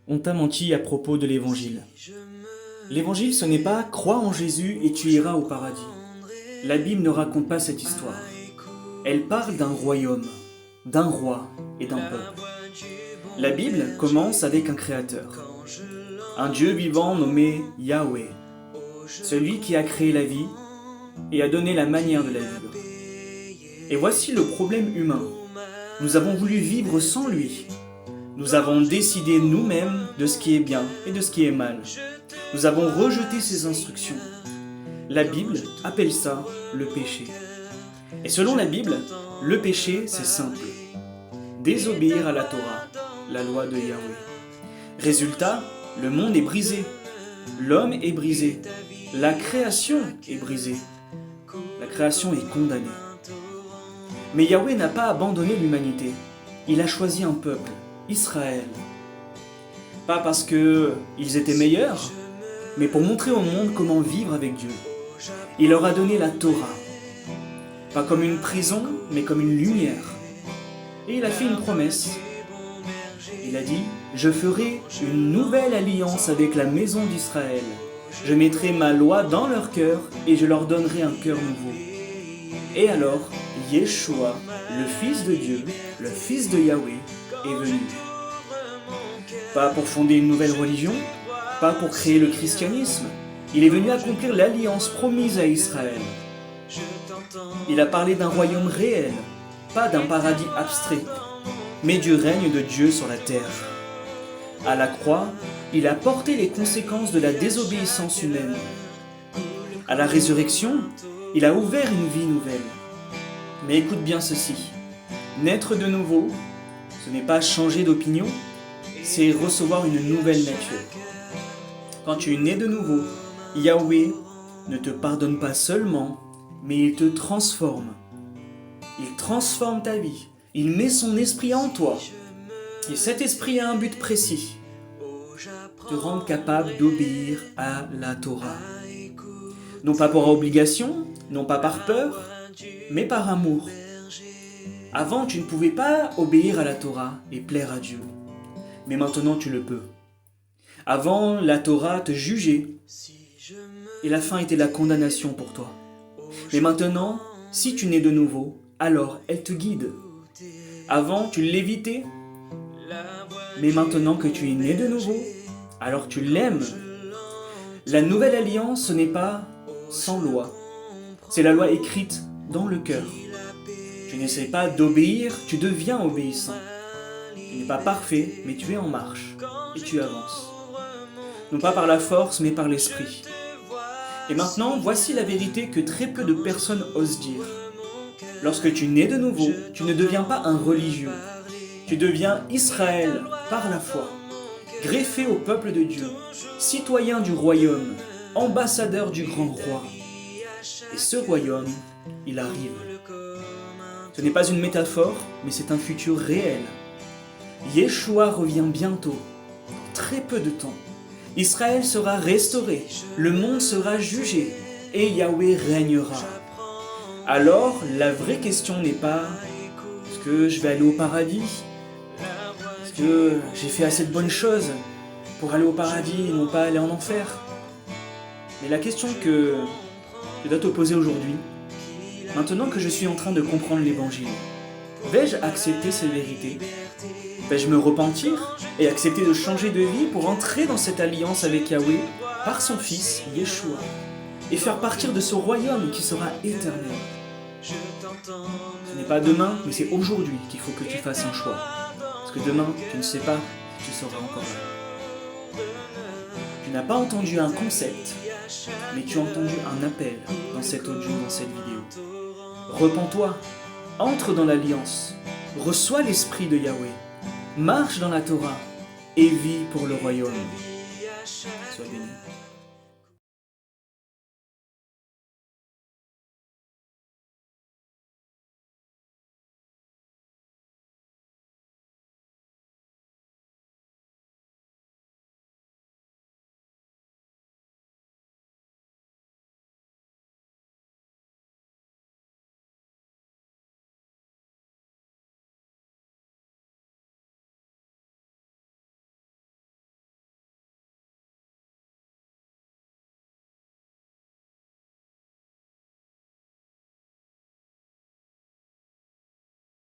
On t'a menti à propos de l'évangile. L'évangile, ce n'est pas « crois en Jésus et tu iras au paradis ». La Bible ne raconte pas cette histoire. Elle parle d'un royaume, d'un roi et d'un peuple. La Bible commence avec un créateur, un Dieu vivant nommé Yahweh, celui qui a créé la vie et a donné la manière de la vivre. Et voici le problème humain. Nous avons voulu vivre sans lui. Nous avons décidé nous-mêmes de ce qui est bien et de ce qui est mal. Nous avons rejeté ses instructions. La Bible appelle ça le péché. Et selon la Bible, le péché, c'est simple. Désobéir à la Torah, la loi de Yahweh. Résultat, le monde est brisé. L'homme est brisé. La création est brisée. La création est condamnée. Mais Yahweh n'a pas abandonné l'humanité. Il a choisi un peuple, Israël. Pas parce qu'ils étaient meilleurs, mais pour montrer au monde comment vivre avec Dieu. Il leur a donné la Torah. Pas comme une prison, mais comme une lumière. Et il a fait une promesse. Il a dit « Je ferai une nouvelle alliance avec la maison d'Israël. Je mettrai ma loi dans leur cœur et je leur donnerai un cœur nouveau. » Et alors, Yeshua, le Fils de Dieu, le Fils de Yahweh, est venu. Pas pour fonder une nouvelle religion, pas pour créer le christianisme. Il est venu accomplir l'alliance promise à Israël. Il a parlé d'un royaume réel, pas d'un paradis abstrait, mais du règne de Dieu sur la terre. À la croix, il a porté les conséquences de la désobéissance humaine. À la résurrection, il a ouvert une vie nouvelle. Mais écoute bien ceci, naître de nouveau, ce n'est pas changer d'opinion, c'est recevoir une nouvelle nature. Quand tu es né de nouveau, Yahweh ne te pardonne pas seulement, mais il te transforme. Il transforme ta vie, il met son esprit en toi. Et cet esprit a un but précis, te rendre capable d'obéir à la Torah. Non pas par obligation, non pas par peur, mais par amour. Avant, tu ne pouvais pas obéir à la Torah et plaire à Dieu. Mais maintenant, tu le peux. Avant, la Torah te jugeait et la fin était la condamnation pour toi. Mais maintenant, si tu nais de nouveau, alors elle te guide. Avant, tu l'évitais, mais maintenant que tu es né de nouveau, alors tu l'aimes. La nouvelle alliance, ce n'est pas sans loi. C'est la loi écrite dans le cœur. Tu n'essaies pas d'obéir, tu deviens obéissant. Tu n'es pas parfait, mais tu es en marche et tu avances. Non pas par la force, mais par l'esprit. Et maintenant, voici la vérité que très peu de personnes osent dire. Lorsque tu nais de nouveau, tu ne deviens pas un religieux. Tu deviens Israël par la foi, greffé au peuple de Dieu, citoyen du royaume, ambassadeur du grand roi. Et ce royaume, il arrive. Ce n'est pas une métaphore, mais c'est un futur réel. Yeshua revient bientôt, dans très peu de temps. Israël sera restauré, le monde sera jugé, et Yahweh régnera. Alors, la vraie question n'est pas « est-ce que je vais aller au paradis ? Est-ce que j'ai fait assez de bonnes choses pour aller au paradis et non pas aller en enfer ?» Mais la question que je dois te poser aujourd'hui, maintenant que je suis en train de comprendre l'évangile, vais-je accepter ces vérités ? Vais-je me repentir et accepter de changer de vie pour entrer dans cette alliance avec Yahweh par son Fils, Yeshua, et faire partir de ce royaume qui sera éternel ? Ce n'est pas demain, mais c'est aujourd'hui qu'il faut que tu fasses un choix. Parce que demain, tu ne sais pas si tu seras encore là. Tu n'as pas entendu un concept, mais tu as entendu un appel dans cet audio, dans cette vidéo. Repens-toi, entre dans l'alliance, reçois l'esprit de Yahweh, marche dans la Torah et vis pour le royaume. Sois béni.